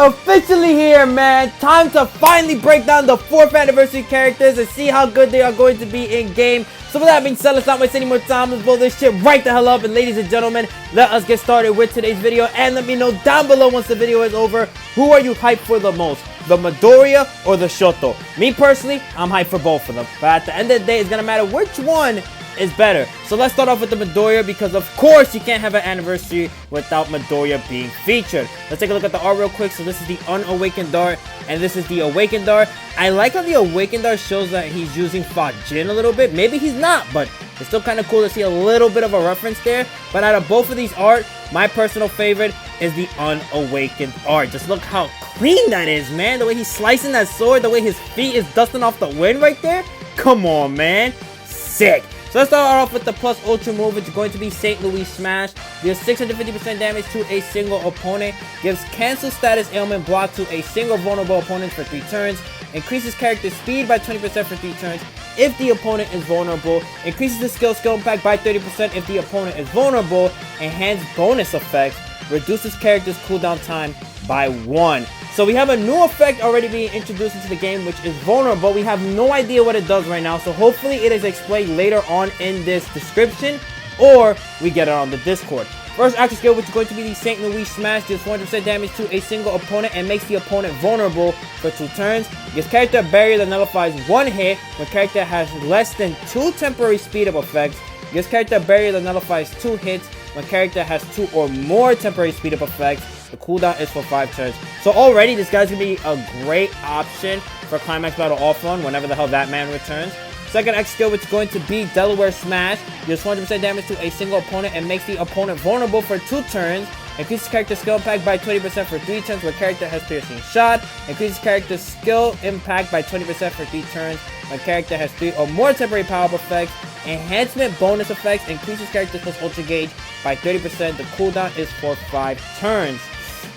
Officially here, man. Time to finally break down the 4th anniversary characters and see how good they are going to be in game. So with that being said, let's not waste any more time. Let's blow this shit right the hell up. And ladies and gentlemen, let us get started with today's video. And let me know down below once the video is over, who are you hyped for the most? The Midoriya or the Shoto? Me personally, I'm hyped for both of them. But at the end of the day, it's gonna matter which one is better. So let's start off with the Midoriya, because of course you can't have an anniversary without Midoriya being featured. Let's take a look at the art real quick. So this is the Unawakened art, and this is the Awakened art. I like how the Awakened art shows that he's using Fajin a little bit. Maybe he's not, but it's still kind of cool to see a little bit of a reference there. But out of both of these art, my personal favorite is the Unawakened art. Just look how clean that is, man. The way he's slicing that sword, the way his feet is dusting off the wind right there. Come on, man. Sick. So let's start off with the plus ultra move, which is going to be St. Louis Smash. Deals 650% damage to a single opponent. Gives cancel status ailment block to a single vulnerable opponent for 3 turns. Increases character speed by 20% for 3 turns if the opponent is vulnerable. Increases the skill impact by 30% if the opponent is vulnerable. Enhanced bonus effects. Reduces character's cooldown time by 1. So we have a new effect already being introduced into the game, which is vulnerable. We have no idea what it does right now, so hopefully it is explained later on in this description, or we get it on the Discord. First active skill, which is going to be the St. Louis Smash, deals 400% damage to a single opponent and makes the opponent vulnerable for 2 turns. Gives character a barrier that nullifies 1 hit when character has less than 2 temporary speed up effects. Gives character a barrier that nullifies 2 hits when character has 2 or more temporary speed up effects. The cooldown is for 5 turns. So already this guy's gonna be a great option for Climax Battle Offline whenever the hell that man returns. Second X skill, which is going to be Delaware Smash, deals 100% damage to a single opponent and makes the opponent vulnerable for 2 turns. Increases character skill impact by 20% for 3 turns when character has piercing shot. Increases character skill impact by 20% for 3 turns when character has 3 or more temporary power-up effects. Enhancement bonus effects. Increases character plus ultra gauge by 30%. The cooldown is for 5 turns.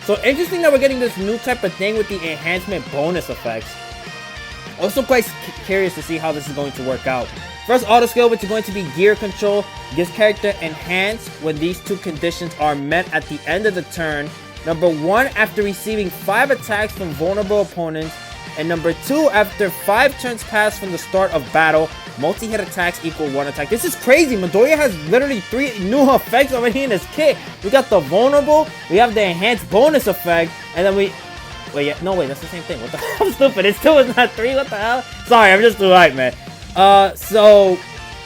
So interesting that we're getting this new type of thing with the enhancement bonus effects. Also quite curious to see how this is going to work out. First auto skill, which is going to be gear control, gives character enhanced when these 2 conditions are met at the end of the turn. Number 1, after receiving 5 attacks from vulnerable opponents. And number 2, after 5 turns pass from the start of battle, multi-hit attacks equal 1 attack. This is crazy. Midoriya has literally 3 new effects already in his kit. We got the vulnerable, we have the enhanced bonus effect, and then wait, yeah, no, wait, that's the same thing. What the hell? I'm stupid. It's 2, it's not 3. What the hell? Sorry, I'm just too hyped, man. So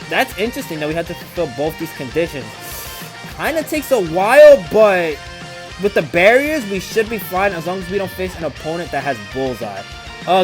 that's interesting that we have to fulfill both these conditions. Kinda takes a while, but with the barriers, we should be fine as long as we don't face an opponent that has bullseye.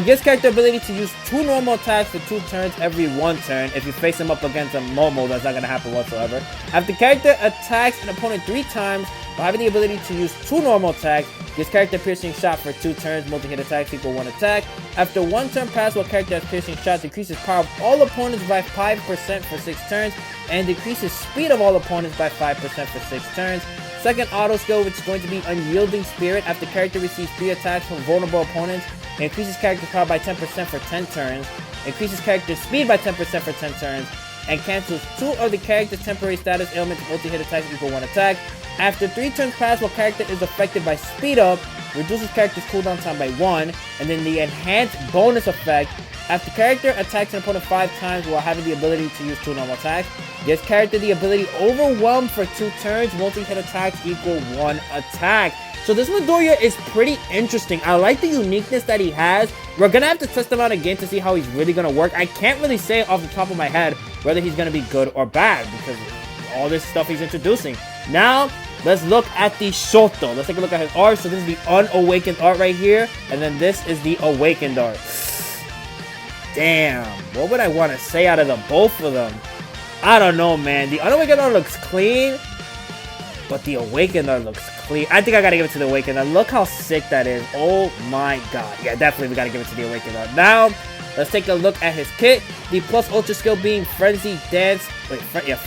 Gives character ability to use 2 normal attacks for 2 turns every 1 turn. If you face him up against a Momo, that's not going to happen whatsoever. After character attacks an opponent 3 times, while having the ability to use 2 normal attacks, gives character piercing shot for 2 turns, multi-hit attacks equal 1 attack. After 1 turn pass while character has piercing shot, decreases power of all opponents by 5% for 6 turns, and decreases speed of all opponents by 5% for 6 turns. Second auto skill, which is going to be Unyielding Spirit. After character receives 3 attacks from vulnerable opponents, increases character power by 10% for 10 turns, increases character speed by 10% for 10 turns, and cancels 2 of the character's temporary status ailments and multi-hit attacks equal 1 attack. After 3 turns pass while character is affected by speed up, reduces character's cooldown time by 1, and then the enhanced bonus effect. After character attacks an opponent 5 times while having the ability to use 2 normal attacks, gives character the ability Overwhelm for 2 turns, multi-hit attacks equal 1 attack. So this Midoriya is pretty interesting. I like the uniqueness that he has. We're gonna have to test him out again to see how he's really gonna work. I can't really say off the top of my head whether he's gonna be good or bad because of all this stuff he's introducing. Now, let's look at the Shoto. Let's take a look at his art. So this is the Unawakened art right here, and then this is the Awakened art. Damn, what would I want to say out of the both of them? I don't know, man. The Unawakened art looks clean, but the Awakened art looks complete. I think I gotta give it to the Awakener. Look how sick that is. Oh my god. Yeah, definitely we gotta give it to the Awakener. Now, let's take a look at his kit. The plus ultra skill being Frenzy Dance.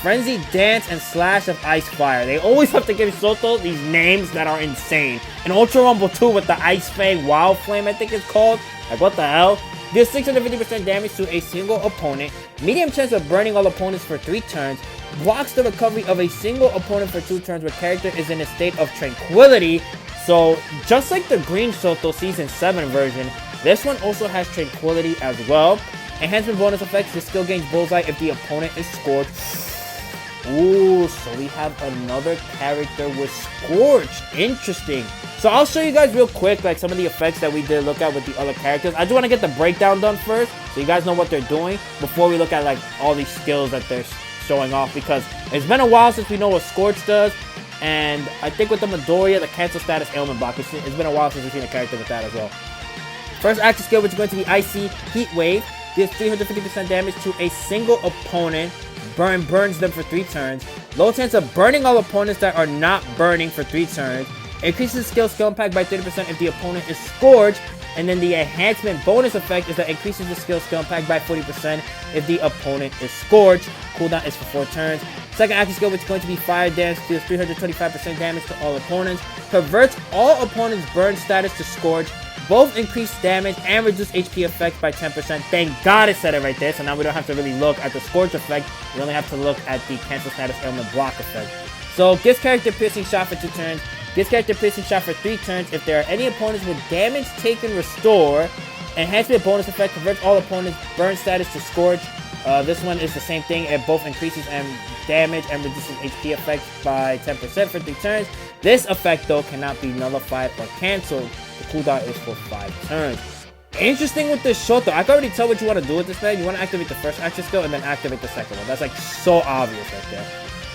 Frenzy Dance and Slash of Ice Fire. They always have to give Shoto these names that are insane. And Ultra Rumble 2 with the Ice Fang Wild Flame, I think it's called. Like, what the hell? Deals 650% damage to a single opponent. Medium chance of burning all opponents for 3 turns. Blocks the recovery of a single opponent for 2 turns where character is in a state of tranquility. So, just like the Green Shoto Season 7 version, this one also has tranquility as well. Enhancement bonus effects, the skill gains bullseye if the opponent is scorched. Ooh, so we have another character with Scorched. Interesting. So I'll show you guys real quick like some of the effects that we did look at with the other characters. I just want to get the breakdown done first so you guys know what they're doing before we look at like all these skills that they're showing off, because it's been a while since we know what Scorched does. And I think with the Midoriya, the cancel status ailment block, it's been a while since we've seen a character with that as well. First active skill, which is going to be Icy Heat Wave, deals 350% damage to a single opponent. Burns them for 3 turns. Low chance of burning all opponents that are not burning for 3 turns. Increases skill impact by 30% if the opponent is scorched. And then the enhancement bonus effect is that increases the skill impact by 40% if the opponent is scorched. Cooldown is for 4 turns. Second active skill, which is going to be Fire Dance, deals 325% damage to all opponents. Converts all opponents' burn status to scorch. Both increase damage and reduce HP effects by 10%. Thank God it said it right there, so now we don't have to really look at the Scorch effect. We only have to look at the cancel status ailment block effect. So, gives character piercing shot for 2 turns. Gives character piercing shot for 3 turns if there are any opponents with damage taken restore. Enhancement bonus effect converts all opponents' burn status to Scorch. This one is the same thing. It both increases and damage and reduces HP effects by 10% for 3 turns. This effect, though, cannot be nullified or canceled. The cooldown is for 5 turns. Interesting with this Shoto. I can already tell what you want to do with this man. You want to activate the first active skill and then activate the second one. That's like so obvious right there.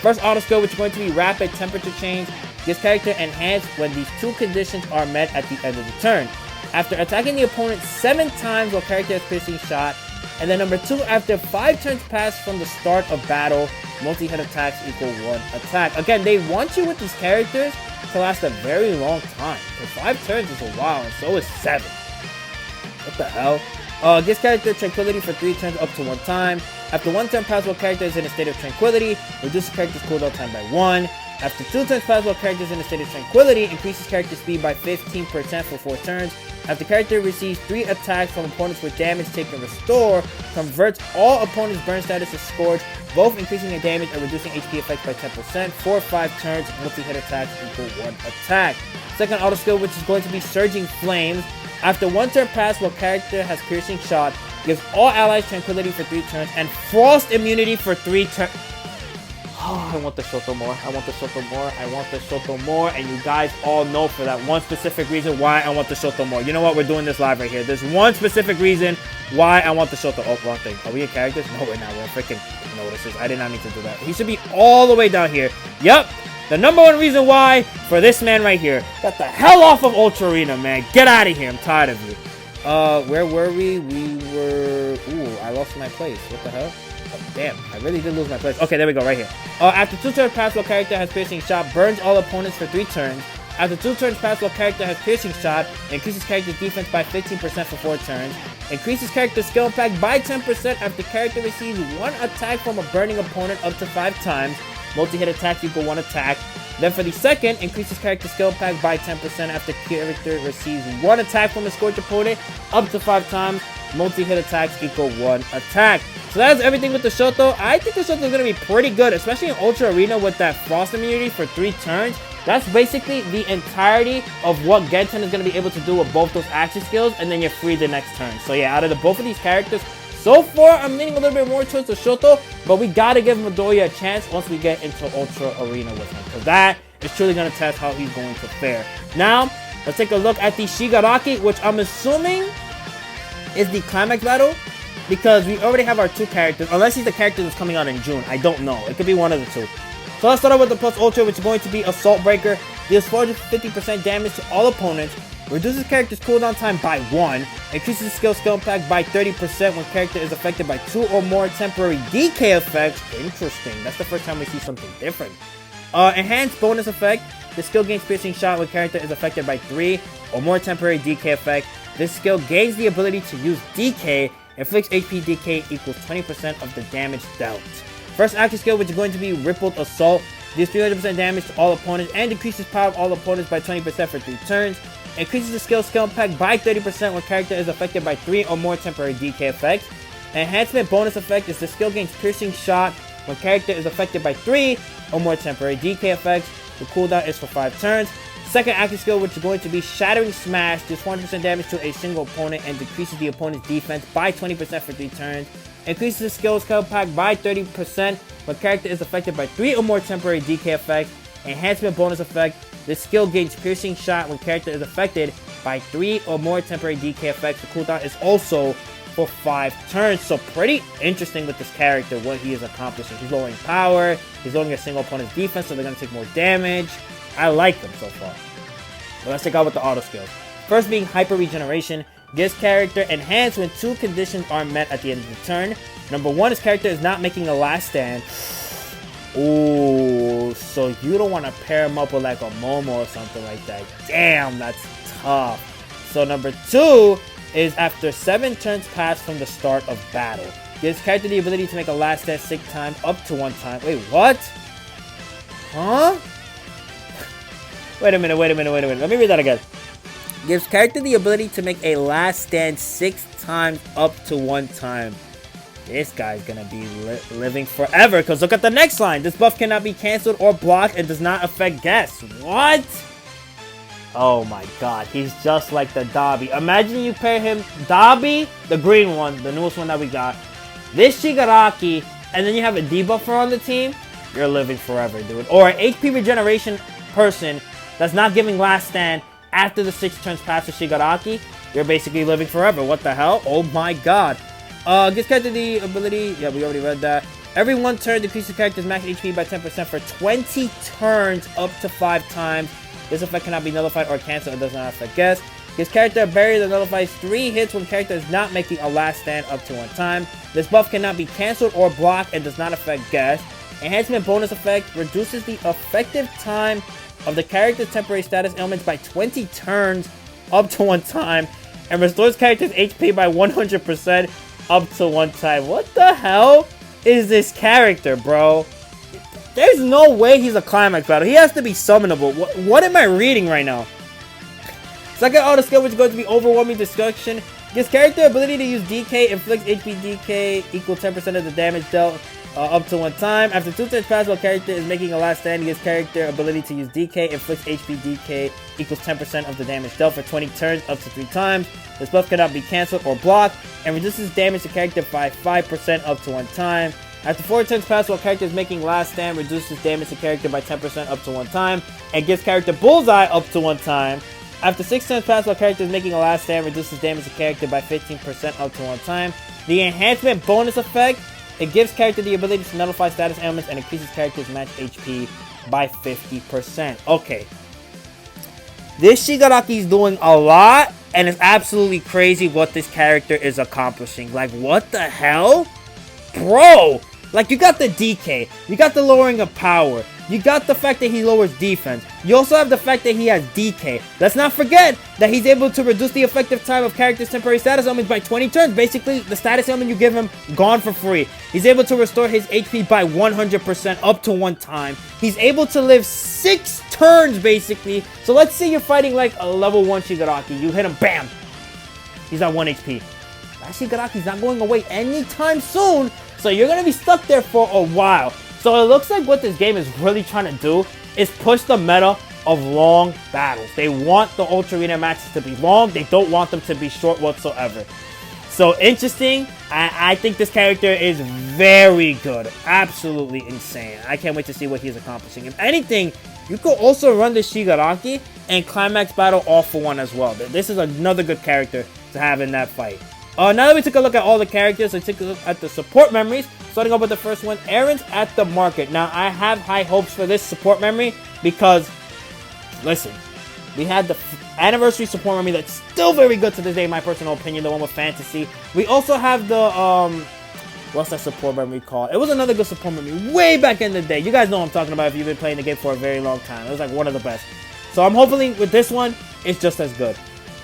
First auto skill, which is going to be Rapid Temperature Change, gives character enhanced when these 2 conditions are met at the end of the turn. After attacking the opponent 7 times while character has piercing shot. And then number 2, after 5 turns pass from the start of battle, multi-hit attacks equal 1 attack. Again, they want you with these characters to last a very long time. Because 5 turns is a while, and so is 7. What the hell? Gives character tranquility for 3 turns up to 1 time. After 1 turn pass while character is in a state of tranquility, reduces character's cooldown time by 1. After 2 turns pass while character is in a state of tranquility, increases character speed by 15% for 4 turns. After character receives 3 attacks from opponents with damage taken restore, converts all opponents' burn status to Scorch, both increasing their damage and reducing HP effects by 10%. For 5 turns, multi-hit attacks equal 1 attack. Second auto skill, which is going to be Surging Flames. After 1 turn pass while character has piercing shot, gives all allies tranquility for 3 turns and frost immunity for 3 turns. Oh, I want the Shoto more. I want the Shoto more. I want the Shoto more. And you guys all know for that one specific reason why I want the Shoto more. You know what? We're doing this live right here. There's one specific reason why I want the Shoto. Oh, wrong thing. Are we in characters? No, we're not. We're freaking notices. I did not need to do that. He should be all the way down here. Yep. The number 1 reason why for this man right here. Got the hell off of Ultra Arena, man. Get out of here. I'm tired of you. Where were we? We were... Ooh, I lost my place. What the hell? Oh, damn, I really did lose my place. Okay, there we go, right here. After 2 turns pass while character has piercing shot, burns all opponents for 3 turns. After 2 turns pass while character has piercing shot, increases character's defense by 15% for 4 turns. Increases character's skill impact by 10% after character receives 1 attack from a burning opponent up to 5 times. Multi-hit attacks equal 1 attack. Then for the second, increases character skill impact by 10% after character receives 1 attack from a scorched opponent up to 5 times. Multi-hit attacks equal 1 attack. So that's everything with the Shoto. I think the Shoto is going to be pretty good, especially in Ultra Arena with that frost immunity for 3 turns. That's basically the entirety of what Genten is going to be able to do with both those action skills, and then you're free the next turn. So yeah, out of both of these characters, so far I'm leaning a little bit more towards the Shoto, but we got to give Midoriya a chance once we get into Ultra Arena with him, because that is truly going to test how he's going to fare. Now, let's take a look at the Shigaraki, which I'm assuming is the climax battle, because we already have our 2 characters, unless he's the character that's coming out in June. I don't know. It could be one of the 2. So let's start out with the Plus Ultra, which is going to be Assault Breaker. Deals 450% damage to all opponents. Reduces character's cooldown time by 1. Increases skill impact by 30% when character is affected by 2 or more temporary decay effects. Interesting. That's the first time we see something different. Enhanced bonus effect. the skill gains piercing shot when character is affected by 3 or more temporary DK effect. This skill gains the ability to use DK, inflicts HP DK equals 20% of the damage dealt. First active skill, which is going to be Rippled Assault, deals 300% damage to all opponents and decreases power of all opponents by 20% for 3 turns. Increases the skill impact by 30% when character is affected by 3 or more temporary DK effects. Enhancement bonus effect is the skill gains piercing shot when character is affected by 3 or more temporary DK effects. The cooldown is for 5 turns. Second active skill, which is going to be Shattering Smash, deals 100% damage to a single opponent and decreases the opponent's defense by 20% for 3 turns. Increases the skill impact by 30% when character is affected by 3 or more temporary DK effects. Enhancement bonus effect, this skill gains piercing shot when character is affected by 3 or more temporary DK effects. The cooldown is also for 5 turns. So pretty interesting with this character, what he is accomplishing. He's lowering power, he's lowering a single opponent's defense, so they're going to take more damage. I like them so far. But let's check out with the auto skills. First being Hyper Regeneration. Gives character enhanced when 2 conditions are met at the end of the turn. Number 1 is character is not making a last stand. Ooh, so you don't want to pair him up with like a Momo or something like that. Damn, that's tough. So number 2 is after 7 turns pass from the start of battle. Gives character the ability to make a last stand 6 times up to 1 time. Wait, what? Huh? Wait a minute. Let me read that again. Gives character the ability to make a last stand 6 times up to 1 time. This guy's gonna be living forever, because look at the next line. This buff cannot be cancelled or blocked and does not affect guests. What? Oh my god, he's just like the Dobby. Imagine you pair him, Dobby, the green one, the newest one that we got, this Shigaraki, and then you have a debuffer on the team. You're living forever, dude. Or an HP regeneration person that's not giving last stand after the 6 turns pass to Shigaraki. You're basically living forever. What the hell? Oh my god. Gives character the ability, yeah, we already read that. Every 1 turn decreases character's max HP by 10% for 20 turns up to 5 times. This effect cannot be nullified or canceled. It does not affect guests. Gives character a barrier that nullifies 3 hits when character is not making a last stand up to 1 time. This buff cannot be cancelled or blocked and does not affect guests. Enhancement bonus effect reduces the effective time of the character's temporary status ailments by 20 turns up to 1 time, and restores character's HP by 100% up to 1 time. What the hell is this character, bro? There's no way he's a climax battle. He has to be summonable. What am I reading right now? Second auto skill, which is going to be Overwhelming Destruction. Gives character ability to use DK, inflicts HP DK equal 10% of the damage dealt up to 1 time. After 2 turns pass while character is making a last stand, gives character ability to use DK, inflicts HP DK equals 10% of the damage dealt for 20 turns up to 3 times. This buff cannot be cancelled or blocked, and reduces damage to character by 5% up to 1 time. After 4 turns pass while character is making last stand, reduces damage to character by 10% up to 1 time, and gives character Bullseye up to 1 time. After 6 turns pass while character is making a last stand, reduces damage to character by 15% up to 1 time. The enhancement bonus effect, it gives character the ability to nullify status ailments and increases character's max HP by 50%. Okay. This Shigaraki is doing a lot, and it's absolutely crazy what this character is accomplishing. Like, what the hell? Bro! Like, you got the DK, you got the lowering of power, you got the fact that he lowers defense, you also have the fact that he has DK. Let's not forget that he's able to reduce the effective time of character's temporary status ailments by 20 turns. Basically, the status ailment you give him, gone for free. He's able to restore his HP by 100% up to 1 time. He's able to live 6 turns, basically. So let's say you're fighting like a level 1 Shigaraki. You hit him, bam! He's at 1 HP. That Shigaraki's not going away anytime soon. So you're going to be stuck there for a while. So it looks like what this game is really trying to do is push the meta of long battles. They want the Ultra Arena matches to be long. They don't want them to be short whatsoever. So interesting. I think this character is very good. Absolutely insane. I can't wait to see what he's accomplishing. If anything, you could also run the Shigaraki and Climax Battle all for one as well. This is another good character to have in that fight. Now that we took a look at all the characters, let's take a look at the support memories. Starting off with the first one, Aaron's at the market. Now, I have high hopes for this support memory because, listen, we had the anniversary support memory that's still very good to this day, in my personal opinion, the one with fantasy. We also have the What's that support memory called? It was another good support memory way back in the day. You guys know what I'm talking about if you've been playing the game for a very long time. It was like one of the best. So I'm hoping with this one, it's just as good.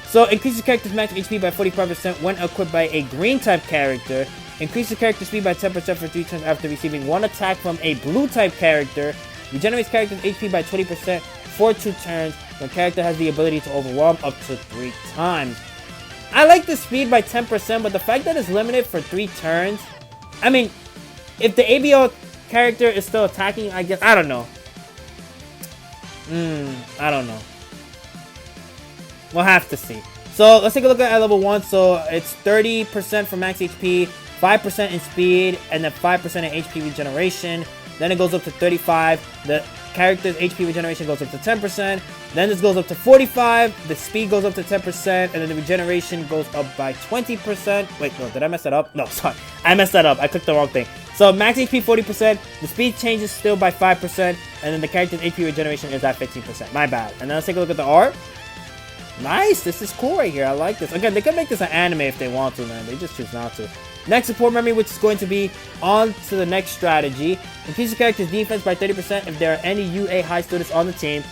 So increases character's max HP by 45% when equipped by a green type character. Increases character speed by 10% for 3 turns after receiving 1 attack from a blue type character. Regenerates character's HP by 20% for 2 turns when character has the ability to overwhelm up to 3 times. I like the speed by 10%, but the fact that it's limited for 3 turns, I mean, if the ABO character is still attacking, I guess, I don't know. I don't know. We'll have to see. So let's take a look at level 1. So it's 30% for max HP, 5% in speed, and then 5% in HP regeneration. Then it goes up to 35. The character's HP regeneration goes up to 10%. Then this goes up to 45. The speed goes up to 10%. And then the regeneration goes up by 20%. Wait, no, did I mess that up? No, sorry. I messed that up. I clicked the wrong thing. So max HP 40%. The speed changes still by 5%. And then the character's HP regeneration is at 15%. My bad. And then let's take a look at the art. Nice. This is cool right here. I like this. Again, they could make this an anime if they want to, man. They just choose not to. Next support memory, which is going to be on to the next strategy. Increase the character's defense by 30% if there are any UA high students on the team.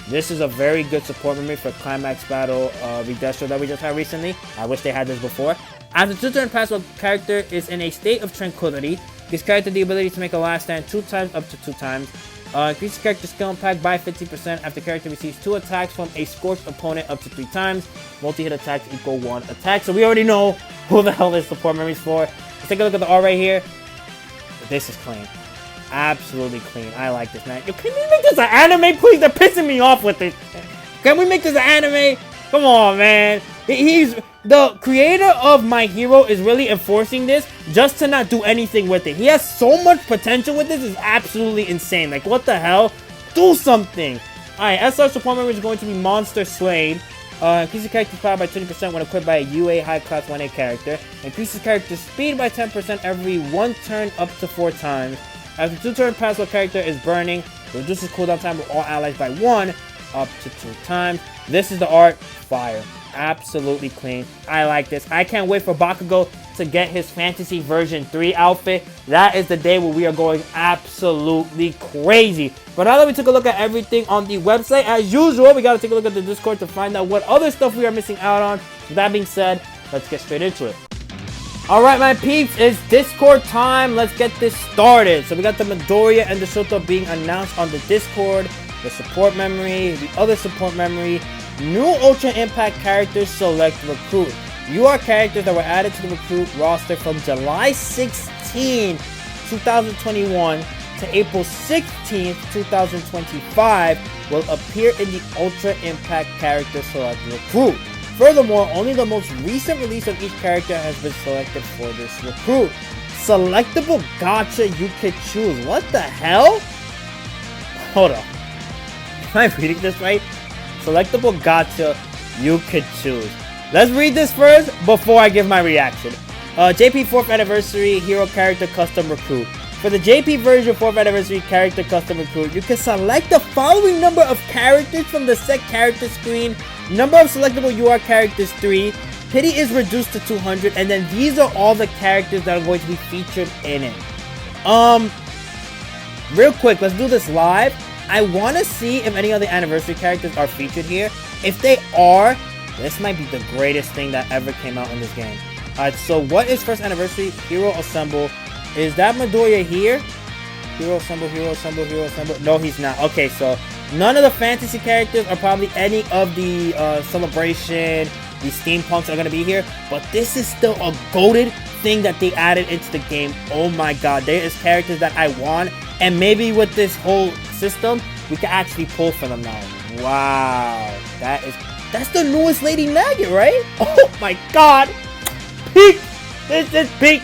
This is a very good support memory for Climax Battle Redestro that we just had recently. I wish they had this before. After 2 turn pass, while character is in a state of tranquility, gives character the ability to make a last stand 2 times up to 2 times. Increase the character's skill impact by 50% after character receives 2 attacks from a scorched opponent up to 3 times. Multi-hit attacks equal 1 attack. So we already know who the hell this support memory is for. Let's take a look at the art right here. This is clean. Absolutely clean. I like this, man. Yo, can we make this an anime, please? They're pissing me off with it. Can we make this an anime? Come on, man. He's the creator of My Hero is really enforcing this just to not do anything with it. He has so much potential with this. It's absolutely insane. Like, what the hell? Do something. Alright, SR support memory is going to be Monster Slade. Increases character's power by 20% when equipped by a UA high class 1A character. Increases character's speed by 10% every 1 turn up to 4 times. After 2 turn pass while character is burning, reduces cooldown time of all allies by 1 up to 2 times. This is the art. Fire. Absolutely clean. I like this. I can't wait for Bakugo to get his Fantasy Version 3 outfit. That is the day where we are going absolutely crazy. But now that we took a look at everything on the website, as usual, we got to take a look at the Discord to find out what other stuff we are missing out on. With that being said, let's get straight into it. Alright, my peeps, it's Discord time. Let's get this started. So we got the Midoriya and the Shoto being announced on the Discord. The support memory, the other support memory. New Ultra Impact characters select recruit. UR characters that were added to the recruit roster from July 16, 2021 to April 16, 2025 will appear in the Ultra Impact character select recruit. Furthermore, only the most recent release of each character has been selected for this recruit. Selectable gacha you could choose. What the hell? Hold on. Am I reading this right? Selectable gacha you could choose. Let's read this first before I give my reaction. JP 4th Anniversary Hero Character Custom Recruit. For the JP version 4th Anniversary Character Custom Recruit, you can select the following number of characters from the set character screen. Number of selectable UR characters 3. Pity is reduced to 200, and then these are all the characters that are going to be featured in it. Real quick, let's do this live. I want to see if any of the anniversary characters are featured here. If they are, this might be the greatest thing that ever came out in this game. Alright, so what is first anniversary? Hero Assemble. Is that Midoriya here? Hero Assemble, Hero Assemble, Hero Assemble. No, he's not. Okay, so none of the fantasy characters are probably any of the celebration. These steampunks are going to be here. But this is still a goated thing that they added into the game. Oh my god, there is characters that I want. And maybe with this whole system, we can actually pull for them now. Wow. That's the newest Lady Nugget, right? Oh my god. Peak. This is peak.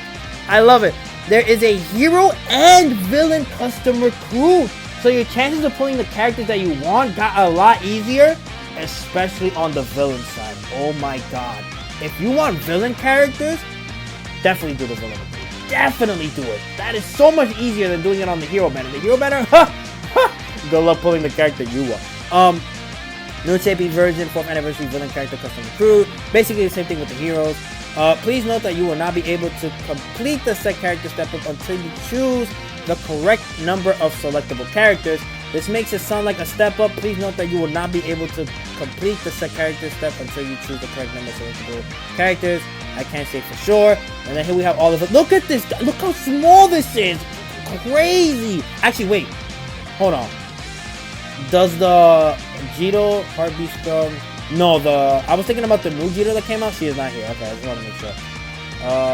I love it. There is a hero and villain custom recruit. So your chances of pulling the characters that you want got a lot easier, especially on the villain side. Oh my god. If you want villain characters, definitely do the villain recruit. Definitely do it. That is so much easier than doing it on the hero banner. The hero banner, good luck pulling the character you want. New JP version 4th Anniversary Villain Character Custom Recruit. Basically the same thing with the heroes. Please note that you will not be able to complete the set character step up until you choose the correct number of selectable characters. This makes it sound like a step up. Please note that you will not be able to complete the set character step until you choose the correct number of selectable characters. I can't say for sure. And then here we have all of it. Look at this. Look how small this is. Crazy. Actually, wait. Hold on. Does the Jito heartbeat from... No, I was thinking about the new Jito that came out. She is not here. Okay, I just want to make sure.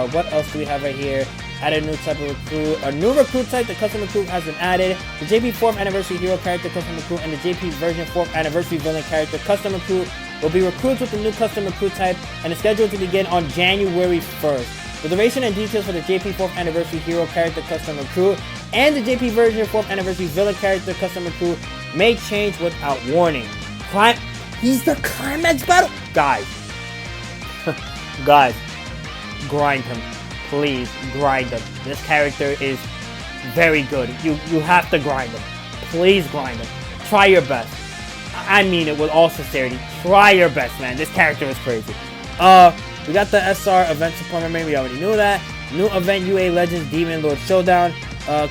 What else do we have right here? Added a new type of recruit. A new recruit type, the custom recruit, has been added. The JP 4th Anniversary Hero character custom recruit and the JP version 4th Anniversary Villain character custom recruit will be recruits with the new custom recruit type and is scheduled to begin on January 1st. The duration and details for the JP 4th Anniversary Hero character custom recruit and the JP version 4th Anniversary Villain character custom recruit may change without warning. He's the climax battle? Guys. Guys. Grind him. Please, grind him. This character is very good. You have to grind him. Please grind him. Try your best. I mean it with all sincerity. Try your best, man. This character is crazy. We got the SR event support memory. We already knew that. New event UA Legends Demon Lord Showdown.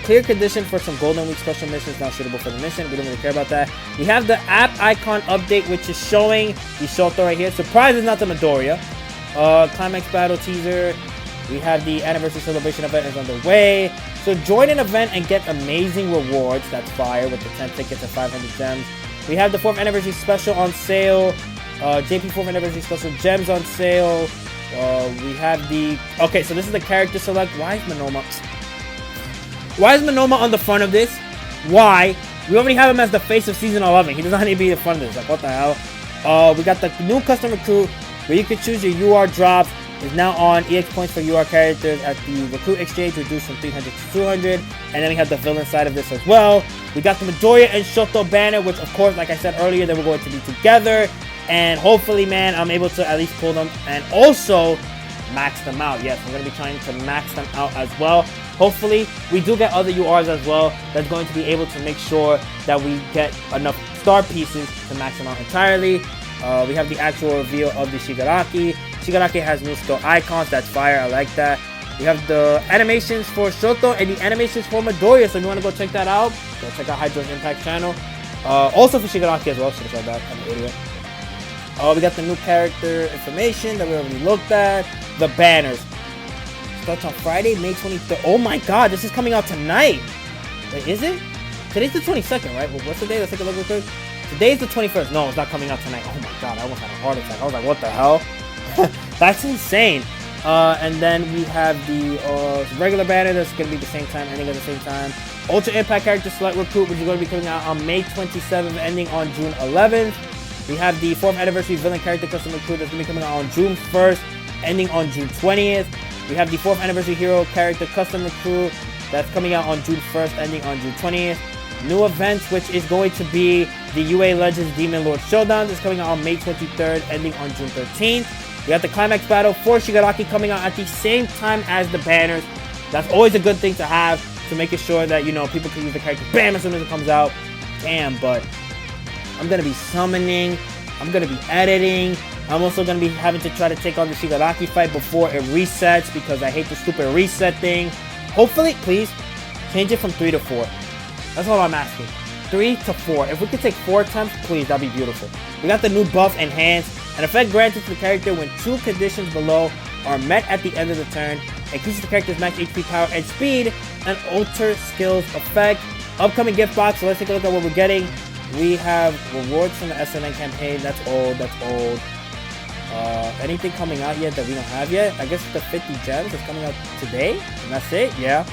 Clear condition for some Golden Week special missions not suitable for the mission. We don't really care about that. We have the app icon update, which is showing the Shoto right here. Surprise is not the Midoriya. Climax battle teaser. We have the anniversary celebration event is underway. So join an event and get amazing rewards. That's fire with the 10 tickets and 500 gems. We have the 4th anniversary special on sale. JP 4th anniversary special gems on sale. We have the... Okay, so this is the character select. Why is Monoma on the front of this? Why? We already have him as the face of season 11. He does not need to be in front of this. Like, what the hell? We got the new custom recruit where you can choose your UR drops. Is now on. EX points for UR characters at the recruit exchange reduced from 300 to 200. And then we have the villain side of this as well. We got the Midoriya and Shoto banner, which of course, like I said earlier, they were going to be together. And hopefully, man, I'm able to at least pull them and also max them out. Yes, I'm going to be trying to max them out as well. Hopefully, we do get other URs as well. That's going to be able to make sure that we get enough star pieces to max them out entirely. We have the actual reveal of the Shigaraki. Shigaraki has new skill icons. That's fire. I like that. We have the animations for Shoto and the animations for Midoriya. So if you want to go check that out, go check out Hydro's Impact channel. Also for Shigaraki as well. Should have said that. I'm an idiot. We got the new character information that we already looked at. The banners. Starts on Friday, May 23rd. Oh my god, this is coming out tonight. Wait, is it? Today's the 22nd, right? Well, what's the day? Let's take a look real quick. Today's the 21st. No, it's not coming out tonight. Oh my god, I almost had a heart attack. I was like, what the hell? That's insane. And then we have the regular banner that's going to be the same time, ending at the same time. Ultra Impact Character Select Recruit, which is going to be coming out on May 27th, ending on June 11th. We have the 4th Anniversary Villain Character Custom Recruit that's going to be coming out on June 1st, ending on June 20th. We have the 4th Anniversary Hero Character Custom Recruit that's coming out on June 1st, ending on June 20th. New events, which is going to be the UA Legends Demon Lord Showdown that's coming out on May 23rd, ending on June 13th. We have the Climax Battle for Shigaraki coming out at the same time as the banners. That's always a good thing to have to make sure that, you know, people can use the character bam as soon as it comes out. Damn, but I'm going to be summoning. I'm going to be editing. I'm also going to be having to try to take on the Shigaraki fight before it resets because I hate the stupid reset thing. Hopefully, please, change it from 3 to 4. That's all I'm asking. 3 to 4. If we could take 4 attempts, please, that'd be beautiful. We got the new buff Enhanced. An effect granted to the character when 2 conditions below are met at the end of the turn. Increases the character's max HP, power, and speed. An alter skills effect. Upcoming gift box. So let's take a look at what we're getting. We have rewards from the SNN campaign. That's old. That's old. Anything coming out yet that we don't have yet? I guess the 50 gems is coming out today. And that's it? Yeah.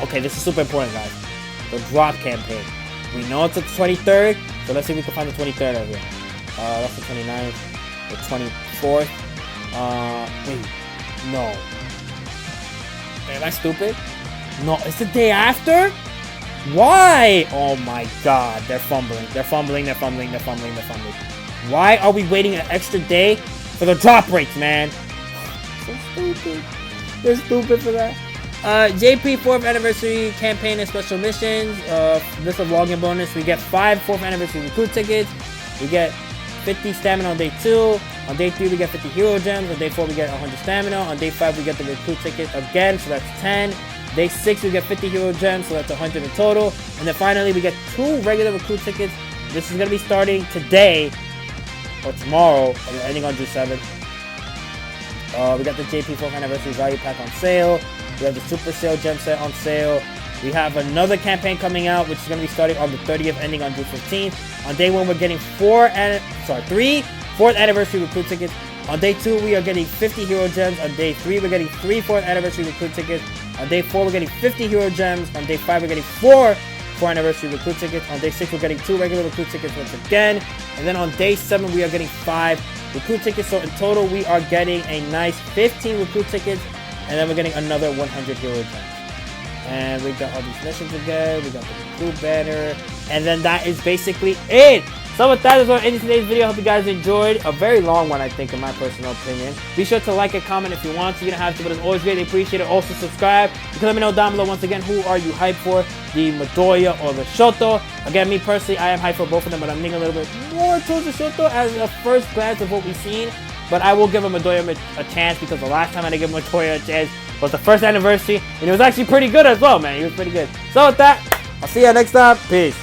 Okay, this is super important, guys. The drop campaign. We know it's the 23rd. So let's see if we can find the 23rd right here. That's the 29th, the 24th. Wait, no. Am I stupid? No, it's the day after? Why? Oh my god, they're fumbling. They're fumbling, they're fumbling, they're fumbling, they're fumbling. Why are we waiting an extra day for the drop rates, man? So stupid. They're stupid for that. JP 4th Anniversary Campaign and Special Missions. This is a login bonus. We get 5 4th Anniversary Recruit tickets. We get 50 stamina on day 2. On day 3, we get 50 hero gems. On day 4, we get 100 stamina. On day 5, we get the recruit ticket again, so that's 10. Day 6, we get 50 hero gems, so that's 100 in total. And then finally, we get 2 regular recruit tickets. This is going to be starting today or tomorrow, and ending on June 7th. We got the JP 4th Anniversary Value Pack on sale. We have the Super Sale Gem Set on sale. We have another campaign coming out, which is going to be starting on the 30th, ending on June 15th. On day 1, we're getting 3 4th Anniversary Recruit Tickets. On day 2, we are getting 50 Hero Gems. On day 3, we're getting 3 4th Anniversary Recruit Tickets. On day 4, we're getting 50 Hero Gems. On day 5, we're getting 4 4th Anniversary Recruit Tickets. On day 6, we're getting 2 regular Recruit Tickets once again. And then on day 7, we are getting 5 Recruit Tickets. So in total, we are getting a nice 15 Recruit Tickets. And then we're getting another 100 Hero Gems. And we got all these missions again. We got the recruit banner. And then that is basically it. So with that is what ending today's video. I hope you guys enjoyed. A very long one, I think, in my personal opinion. Be sure to like and comment if you want to. You don't have to, but it's always greatly appreciated. Also subscribe. You can let me know down below once again, who are you hyped for? The Midoriya or the Shoto? Again, me personally, I am hyped for both of them, but I'm leaning a little bit more towards the Shoto as a first glance of what we've seen. But I will give him Midoriya a chance, because the last time I didn't give Midoriya a chance was the 1st anniversary, and he was actually pretty good as well, man. He was pretty good. So with that, I'll see you next time. Peace.